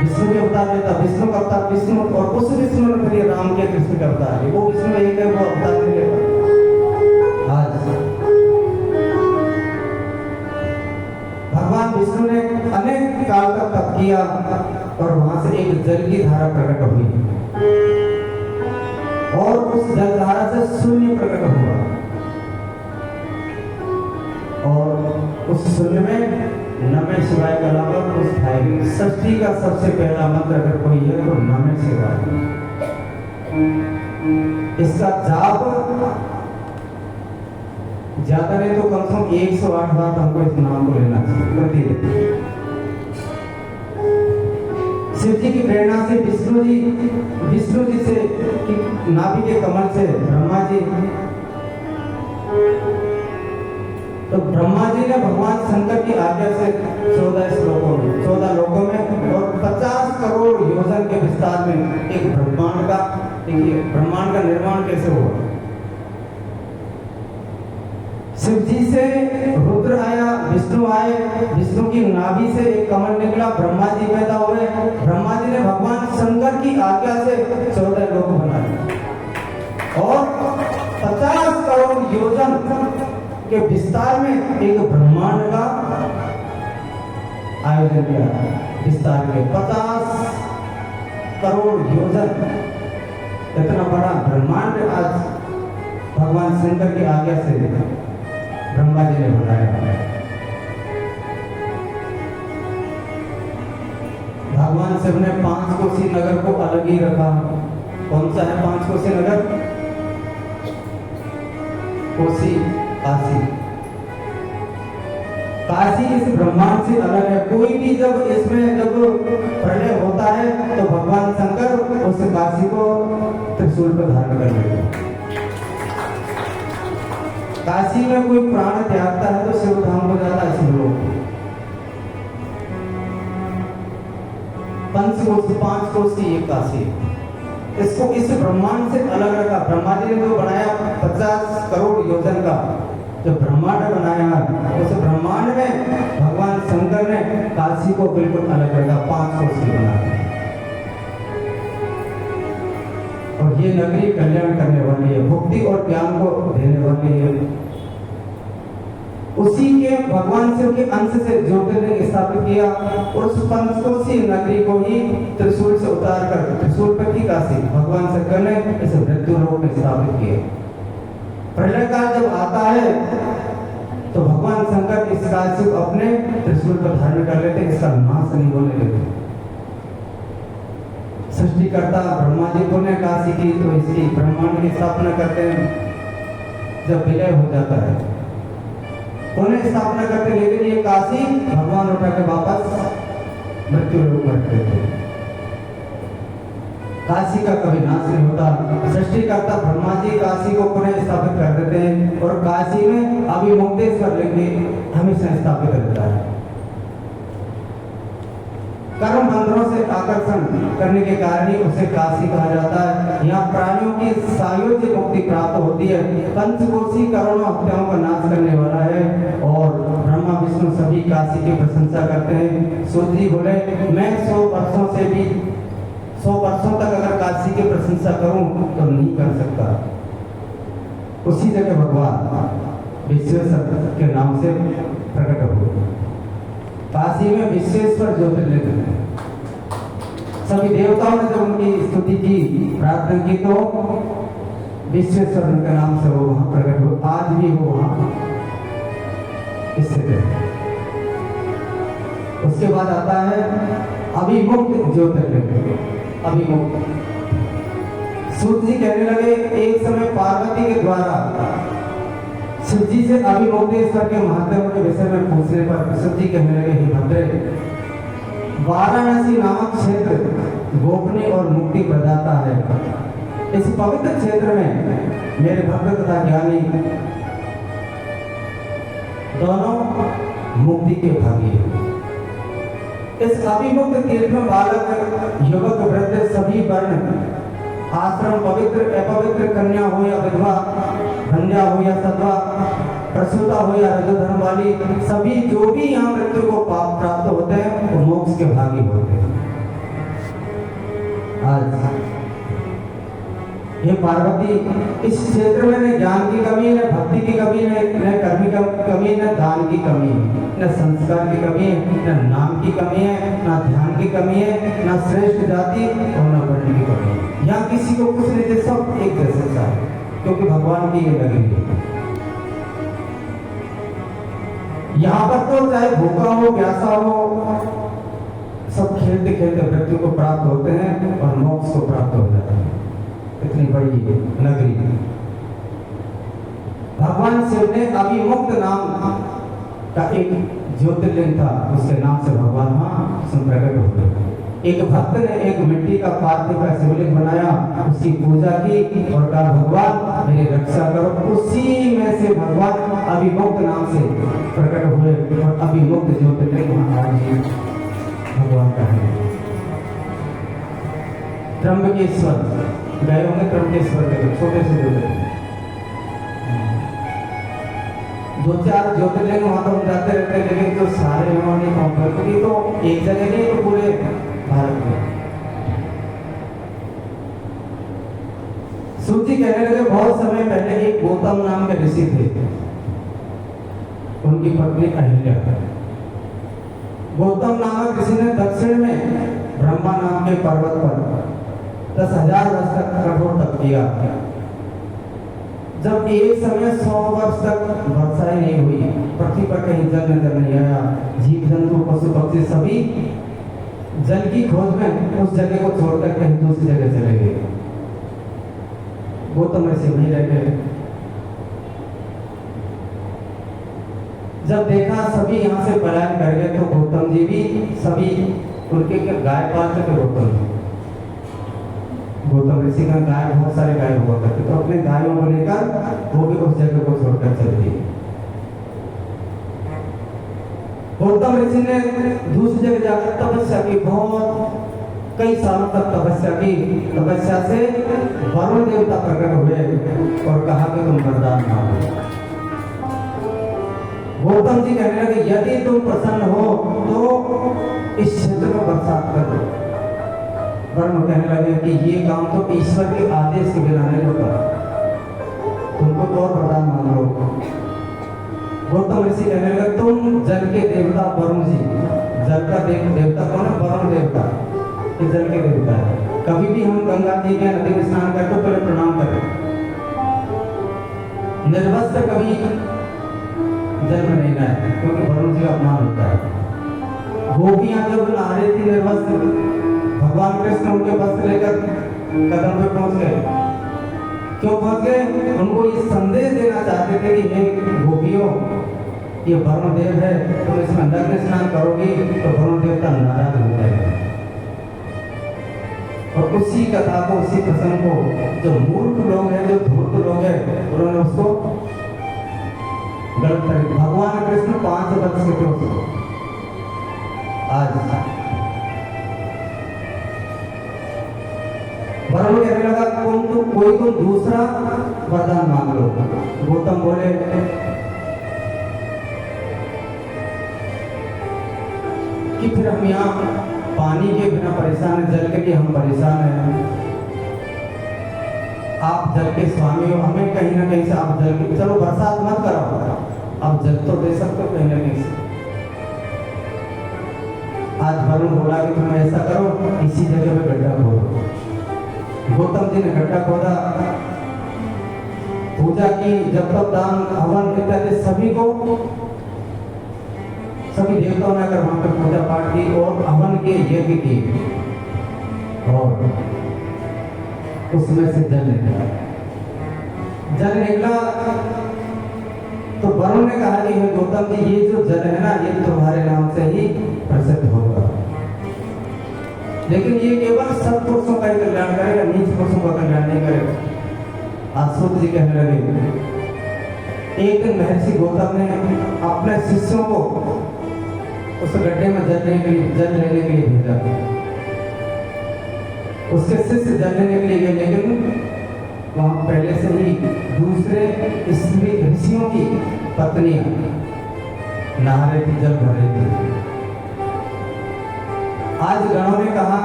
विष्णु के अवतार लेता, विष्णु का अवतार विष्णु, और उस विष्णु ने फिर राम के कृष्ण का अवतार है। वो विष्णु एक है, वो अवतार नहीं लेता। आज भगवान विष्णु ने अनेक काल तक तप किया और वहां से एक जल की धारा प्रकट हुई और उस जल धारा से शून्य प्रकट हुआ। और उस शून्य में नमः शिवाय के अलावा कुछ था ही नहीं। सृष्टि का सबसे पहला मंत्र अगर कोई है तो नमः शिवाय। इसका जाप ज्यादा नहीं तो कम से कम 108 बार हमको इस नाम को लेना चाहिए प्रतिदिन। शिव जी की प्रेरणा से विष्णु जी से नाभि के कमल से ब्रह्मा जी, तो ब्रह्मा जी ने भगवान शंकर की आज्ञा से 14 लोकों में और 50 करोड़ योजन के विस्तार में एक ब्रह्मांड का निर्माण कैसे हुआ। शिव जी से रुद्र आया, विष्णु आए, विष्णु की नाभि से एक कमल निकला, ब्रह्मा जी पैदा हुए। ब्रह्मा जी ने भगवान शंकर की आज्ञा से 14 लोक बनाए और 50 करोड़ योजन के विस्तार में एक ब्रह्मांड का आयोजन किया। विस्तार के 50 करोड़ योजन इतना बड़ा ब्रह्मांड आज भगवान शंकर की आज्ञा से ब्रह्मा जी ने बनाया। भगवान शिव ने 5 कोसी नगर को अलग ही रखा। कौन सा है 5 कोसी नगर? कोसी, काशी। काशी इस ब्रह्मांड से अलग है। कोई भी जब प्रलय होता है तो भगवान शंकर उस काशी को त्रिशूल पर धारण कर लेते हैं। काशी में कोई प्राण त्यागता है तो शिव धाम हो जाता है शिवलोक। 5 कोस की एक काशी, इसको इस ब्रह्मांड से अलग रखा। ब्रह्मा जी ने जो बनाया 50 करोड़ योजन का जो ब्रह्मांड बनाया, उस ब्रह्मांड में भगवान शंकर ने काशी को बिल्कुल अलग रखा, 5 कोस की बनाया। और ये नगरी कल्याण करने वाली है, मुक्ति और ज्ञान को देने वाली है। उसी के भगवान शिव के अंश से ज्योतिर्लिंग स्थापित किया और उस 5 कोसी नगरी को ही त्रिशूल से उतार कर त्रिशूल पर की काशी भगवान शंकर ने इस मृत्यु लोक में स्थापित किया। प्रलय काल जब आता है तो भगवान शंकर इस काशी को अपने त्रिशूल पर धारण कर लेते, इसका नाश नहीं होने देते। सृष्टिकर्ता ब्रह्मा जी को ने काशी की तो इसकी ब्रह्मांड की स्थापना करते हैं। जब विलय हो जाता है उन्हें स्थापना करते, लेकिन ये काशी भगवान उठा के वापस मृत्यु लोक में रखते थे। काशी का कभी नाश नहीं होता। सृष्टिकर्ता ब्रह्मा जी काशी को पुनः स्थापित कर देते हैं और काशी में अभिमुक्तेश्वर लिंग हमेशा स्थापित रहता है। कर्म बंधनों से आकर्षण करने के कारण ही उसे काशी कहा जाता है। यहाँ प्राणियों की सायुज्य मुक्ति प्राप्त होती है। पंचकोशी करोड़ों हत्याओं का नाश करने वाला है और ब्रह्मा विष्णु सभी काशी की प्रशंसा करते हैं। सूर्य जी बोले मैं 100 वर्षों तक अगर काशी की प्रशंसा करूं तो नहीं कर सकता। उसी जगह भगवान विश्वेश्वर के नाम से प्रकट हुए। काशी में विश्वेश्वर ज्योतिर्लिंग है। सभी देवताओं ने जब उनकी स्तुति की, प्रार्थना की तो विश्वेश्वर उनके नाम से वो वहां प्रकट हो। आज भी वो वहां स्थित है। उसके बाद आता है अभिमुक्त ज्योतिर्लिंग। अभिमुक्त सूर्य जी कहने लगे एक समय पार्वती के द्वारा शिव जी से अभिमुक्तेश्वर के महात्म्य के विषय में पूछने पर शिव जी कहने लगे हे भद्रे, वाराणसी नामक क्षेत्र गोपनीय और मुक्ति प्रदाता है। इस पवित्र क्षेत्र में मेरे भक्त तथा ज्ञानी दोनों मुक्ति के भागी हैं। इस अभिमुक्त तीर्थ में बालक, युवक, वृद्ध सभी वर्ण, आश्रम, पवित्र अपवित्र, कन्या हो या विधवा, धन्या हो या सधवा, प्रसूता हो या रजोधर्म वाली, सभी जो भी यहाँ मृत्यु को प्राप्त होते हैं वो मोक्ष के भागी होते हैं। आज ये पार्वती इस क्षेत्र में न ज्ञान की कमी, न भक्ति की कमी, न कर्म की कमी, न दान की कमी, न संस्कार की कमी है, न नाम की कमी है, न ध्यान की कमी है, न श्रेष्ठ जाति और न वर्ण की कमी है। यहाँ किसी को कुछ नहीं दे, सब एक जैसे है क्योंकि भगवान की ये नगरी है। यहाँ पर तो चाहे भूखा हो प्यासा हो, सब खेलते खेलते मृत्यु को प्राप्त होते हैं और मोक्ष को प्राप्त हो जाते हैं। इतनी बड़ी नगरी। भगवान शिव ने अभिमुक्त नाम का एक ज्योतिर्लिंग था, उसके नाम से भगवान वहां प्रकट हो गए। एक भक्त ने एक मिट्टी का पार्थिव का शिवलिंग बनाया, उसकी पूजा की और कहा भगवान मेरी रक्षा करो। उसी में से भगवान अभिमुक्त नाम से प्रकट हुए और अभिमुक्त ज्योतिर्लिंग महाराज भगवान का है। त्र्यंबकेश्वर गए होंगे, त्र्यंबकेश्वर के छोटे से ज्योतिर्लिंग, 2-4 ज्योतिर्लिंग वहां तो जाते रहते हैं, लेकिन जो सारे उन्होंने पहुंचे क्योंकि तो एक जगह नहीं तो पूरे भारत में। सूची कहने लगे बहुत समय पहले एक गौतम नाम के ऋषि थे, उनकी पत्नी अहिल्या। गौतम नामक ऋषि ने दक्षिण में ब्रह्मा नाम के पर्वत पर 10,000 वर्ष तक कठोर तप किया। जब एक समय 100 वर्ष तक वर्षा ही नहीं हुई, पृथ्वी पर कहीं जल नजर नहीं आया, जीव जंतु पशु पक्षी सभी जल की खोज में उस जगह को छोड़कर कहीं दूसरी जगह चले गए। गौतम ऋषि वहीं रह गए। जब देखा सभी यहाँ से पलायन कर गए तो गौतम जी भी सभी उनके गाय पालते थे। गौतम ऋषि का गाय बहुत सारे गाय हुआ करते, तो अपने गायों को लेकर वो भी उस जगह को छोड़कर चले गए। गौतम ऋषि ने दूसरी जगह जाकर तपस्या की, बहुत कई सालों तक तपस्या की। तपस्या से वरुण देवता प्रकट हुए और कहा कि तुम वरदान मांगो। गौतम जी कहने लगे यदि तुम प्रसन्न हो तो इस क्षेत्र में बरसात कर दो। वरुण कहने लगे कि ये काम तो ईश्वर के आदेश के बिना नहीं होता, तुमको तो और वरदान मांग लो। गौतम ऋषि कहने लगे तुम जल के देवता वरुण जी, जल का देवता कौन है? वरुण देवता, ये जल के देवता है। कभी भी हम गंगा जी के नदी में स्नान करते तो पहले प्रणाम करें। निर्वस्त्र कभी जल में नहीं नहाए क्योंकि वरुण जी का अपमान होता है। गोपियां जब नहा रही थी निर्वस्त्र, भगवान कृष्ण उनके वस्त्र लेकर कदम पे पहुंच गए। क्यों पहुंच गए? उनको ये संदेश देना चाहते थे कि हे गोपियों, ये वरुण देव है, तुम इसमें नग्न स्नान करोगे तो वरुण देवता नाराज हो जाएगा। और उसी कथा को, उसी प्रसंग को जो मूर्ख लोग हैं, जो धूर्त लोग हैं, उन्होंने उसको गलत कर। भगवान कृष्ण 5 वर्ष के थे आज। वरुण कहने लगा कोई तो दूसरा वरदान मांग लो। गौतम बोले कि फिर हम यहाँ पानी के बिना परेशान हैं, जल के लिए हम परेशान हैं। आप जल के स्वामी हो, हमें कहीं ना कहीं से आप जल के, चलो बरसात मत कराओ, आप जल तो दे सकते हो कहीं ना कहीं से। आज वरुण बोला कि तुम ऐसा करो, इसी जगह पे गड्ढा खोदो। गौतम जी ने गड्ढा खोदा, पूजा की, जब तक दान हवन इत्यादि सभी देवताओं ने आकर वहां पर पूजा पाठ की और हवन के यज्ञ की, और उसमें से जल निकला। तो वरुण ने कहा कि गौतम जी ये जो जल है ना, ये तुम्हारे नाम से ही प्रसिद्ध होगा, लेकिन ये केवल सत्पुरुषों का ही कल्याण करेगा, नीच पुरुषों का कल्याण नहीं करेगा। सूत जी कहने लगे एक दिन महर्षि गौतम ने अपने शिष्यों को उस गड्ढे में जल लेने के लिए भेजा। उसके शिष्य जल लेने के लिए गए, लेकिन वहां पहले से ही दूसरे ऋषियों की पत्नियां नहा रही थी, जल भर रही थी। आज गणों ने कहा,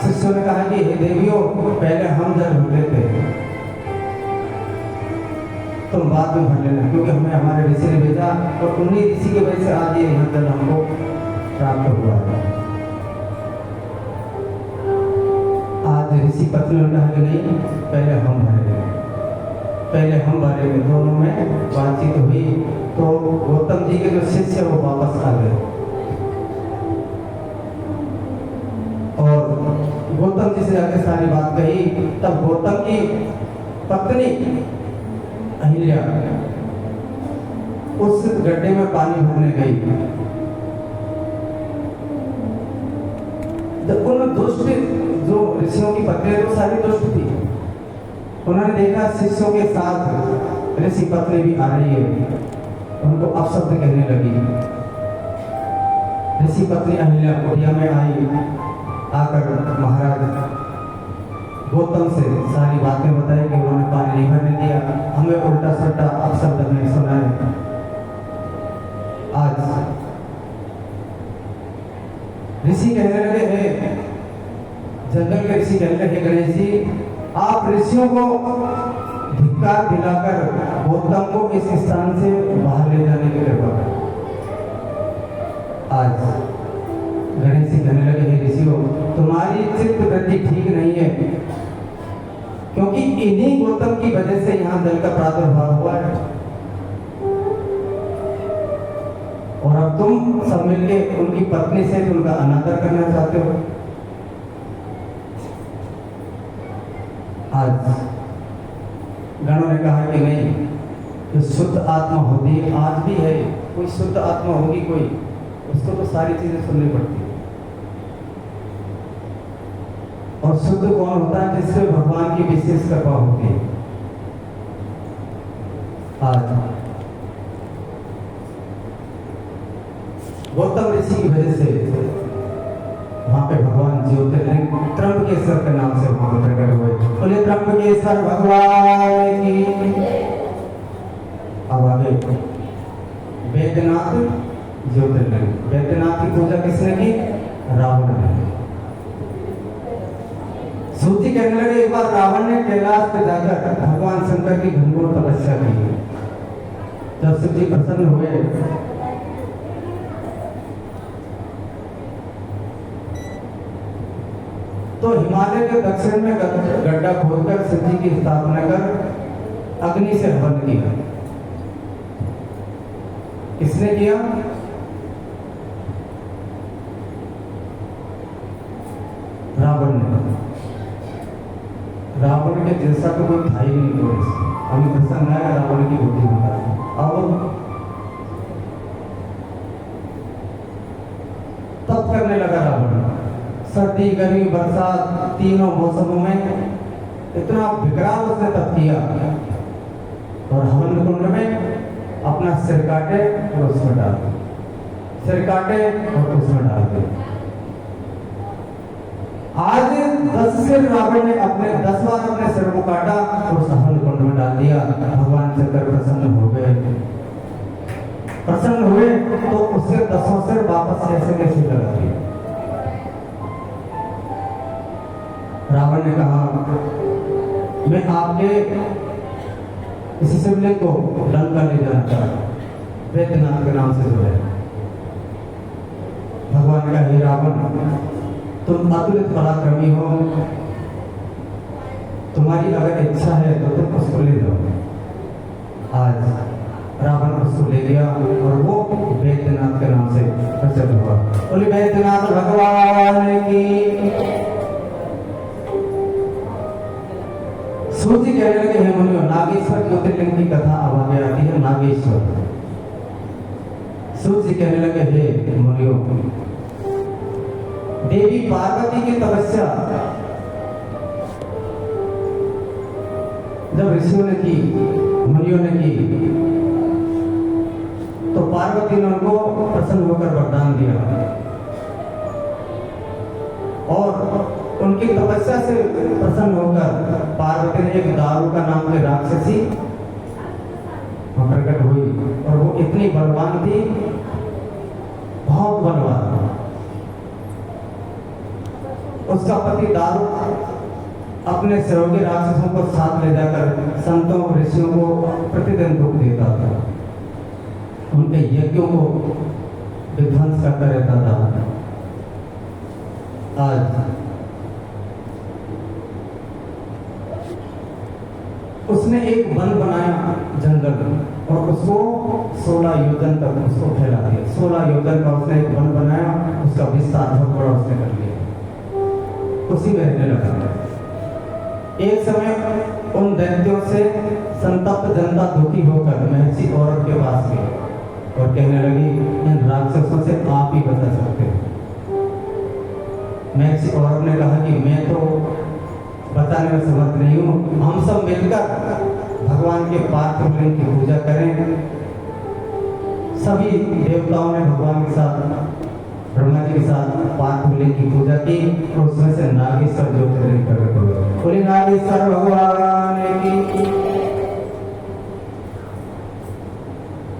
शिष्यों ने कहा कि हे देवियों, पहले हम जल भर लेते, तुम बाद में भर लेना, क्योंकि हमें हमारे ऋषि ने भेजा और उन्हीं ऋषि की वजह से आज ये यहाँ जल हमको प्राप्त हुआ है। आज ऋषि पत्नी ने कहा कि नहीं, पहले हम भरेंगे। पहले हम बारे में दोनों में बातचीत हुई तो गौतम जी के जो शिष्य वो वापस आ गए और गौतम जी से जाके सारी बात कही। तब गौतम की पत्नी अहिल्या उस गड्ढे में पानी भरने गई। जब उन दुष्ट जो ऋषियों की पत्नी तो सारी दुष्ट थी, उन्होंने देखा शिष्यों के साथ ऋषि पत्नी भी आ रही है, उनको अपशब्द कहने लगी। ऋषि पत्नी अहिल्या कुटिया में आई, आकर महाराज गौतम से सारी बातें बताई कि उन्होंने पानी नहीं भरने दिया, हमें उल्टा सल्टा अपशब्द में सुनाए। आज ऋषि कहने लगे हैं, जंगल के ऋषि कहने लगे, गणेश जी आप ऋषियों को धिक्कार दिलाकर गौतम को इस स्थान से बाहर ले जाने की कृपा करें। आज गणेश जी कहने लगे, हे ऋषियों तुम्हारी चित्त वृत्ति ठीक नहीं है, क्योंकि इन्हीं गौतम की वजह से यहाँ जल का प्रादुर्भाव हुआ है और अब तुम सब मिलके उनकी पत्नी से उनका अनादर करना चाहते हो। आज गणों ने कहा कि नहीं, जो शुद्ध आत्मा होती है आज भी है, कोई शुद्ध आत्मा होगी कोई, उसको तो सारी चीजें सुननी पड़ती है। और शुद्ध कौन होता है? जिससे भगवान की विशेष कृपा होती है। आज गौतम ऋषि की वजह से वहां पे भगवान ज्योतिर्लिंग त्र्यंबकेश्वर के नाम से वहां पर प्रकट हुए। बोले त्र्यंबकेश्वर भगवान की। अब आगे वैद्यनाथ ज्योतिर्लिंग। वैद्यनाथ की पूजा किसने की? रावण ने। सूची कहने लगे, एक बार रावण ने कैलाश पे जाकर भगवान शंकर की घनघोर तपस्या की। जब शिव जी प्रसन्न हुए तो हिमालय के दक्षिण में गड्ढा खोदकर शिव जी की स्थापना कर अग्नि से हवन किया। किसने किया? रावण ने। रावण के जैसा तो कोई था ही नहीं कोई। हमें प्रसन्न है रावण की बुद्धि बता। अब तप करने लगा रावण। सर्दी गर्मी बरसात तीनों मौसमों में इतना विकराल उसने तप किया और हवन कुंड में अपना सिर काटे और उसमें डाल दे, सिर काटे और उसमें डाल दे। आज 10 सिर रावण ने अपने 10 बार अपने सिर को काटा और उस हवन कुंड में डाल दिया। भगवान शंकर प्रसन्न हो गए। प्रसन्न हुए तो उससे 10 सिर वापस ऐसे कैसे लगा दिए। रावण ने कहा, मैं आपके इस शिवलिंग को लंका ले जाना चाहता हूं, वैद्यनाथ के नाम से जो है। भगवान का, हे रावण तुम अतुलित पराक्रमी हो, तुम्हारी अगर इच्छा है तो तुम उसको ले जाओ। आज रावण उसको ले गया और वो वैद्यनाथ के नाम से प्रसिद्ध हुआ। बोले वैद्यनाथ भगवान की। सूची कहने लगे, हे मुनियों नागेश्वर ज्योतिर्लिंग की कथा अब आगे आती है। नागेश्वर सूची कहने लगे, हे मुनियों देवी पार्वती की तपस्या जब ऋषियों ने की, मुनियों ने की, तो पार्वती ने उनको प्रसन्न होकर वरदान दिया और उनकी तपस्या से प्रसन्न होकर पार्वती ने एक दारू का नाम के राक्षसी प्रकट हुई और वो इतनी बलवान थी, बहुत बलवान। उसका पति दारू अपने सहयोगी राक्षसों को साथ ले जाकर संतों ऋषियों को प्रतिदिन दुख देता था, उनके यज्ञों को विध्वंस करता रहता था। आज उसने उसने एक वन बनाया जंगल, और उसको 16 योजन तक उसको फैला दिया। 16 योजन का उसने एक वन बनाया, उसका विस्तार बहुत बड़ा उसने कर लिया, उसी में रहने लगा। एक समय उन दैत्यों से संतप्त जनता दुखी होकर महर्षि औरत के पास गई और कहने लगी, इन राक्षसों से आप ही बचा सकते हो। महर्षि औरत ने कहा कि मैं तो बताने में समर्थ नहीं हूँ, हम सब मिलकर भगवान के पार्थलिंग की पूजा करें। सभी देवताओं ने भगवान के साथ, ब्रह्मा जी के साथ पार्थलिंग की पूजा की, और उसमें से नागेश्वर ज्योतिर्लिंग प्रकट हुए। बोले नागेश्वर भगवान की।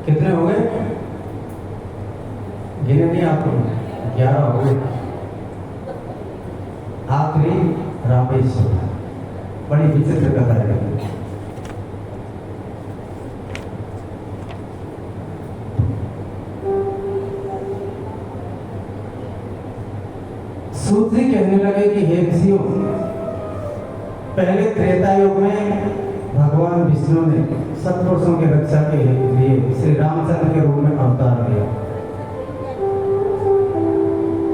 कितने हो गए? गिने नहीं आपको? 11 हो गए। आखिरी रामेश्वर, बड़ी विचित्र कथा है। सूत जी कहने लगे कि हे ऋषियों, पहले त्रेता युग में भगवान विष्णु ने सत्पुरुषों की रक्षा के लिए श्री रामचंद्र के रूप में अवतार लिया,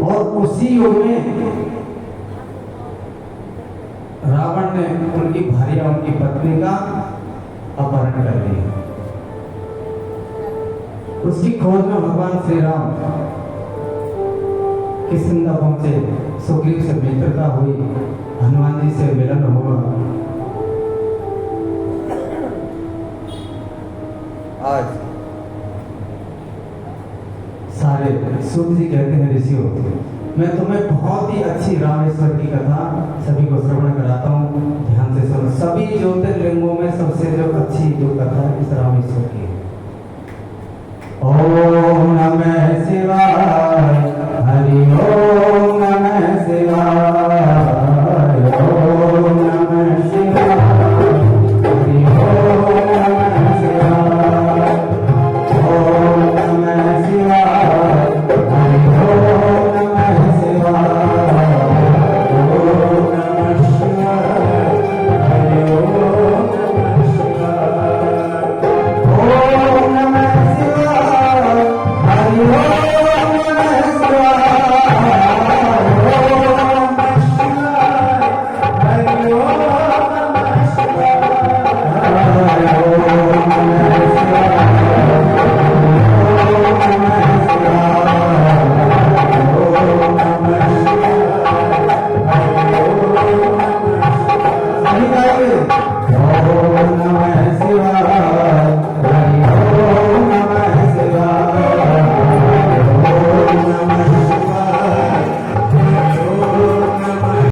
और उसी युग में रावण ने उनकी भार्या, उनकी पत्नी का अपहरण कर लिया। उसकी खोज में भगवान श्री राम किष्किंधा पहुंचे, सुग्रीव से मित्रता हुई, हनुमान जी से मिलन हुआ। आज सारे सूत जी कहते हैं, ऋषियों, मैं तुम्हें बहुत ही अच्छी रामेश्वर की कथा सभी को श्रवण कराता हूँ, ध्यान से सुनो। सभी ज्योतिर्लिंगों में सबसे जो अच्छी जो कथा है इस रामेश्वर की है। ओम नमः शिवाय, हरि ओम नमः शिवाय, ओम नमः शिवाय, हरि ओम नमः शिवाय, ओम नमः शिवाय, हरि ओम नमः शिवाय, ओम नमः शिवाय, हरि ओम नमः शिवाय, ओम नमः शिवाय, हरि ओम। नमः शिवाय, ओम नमः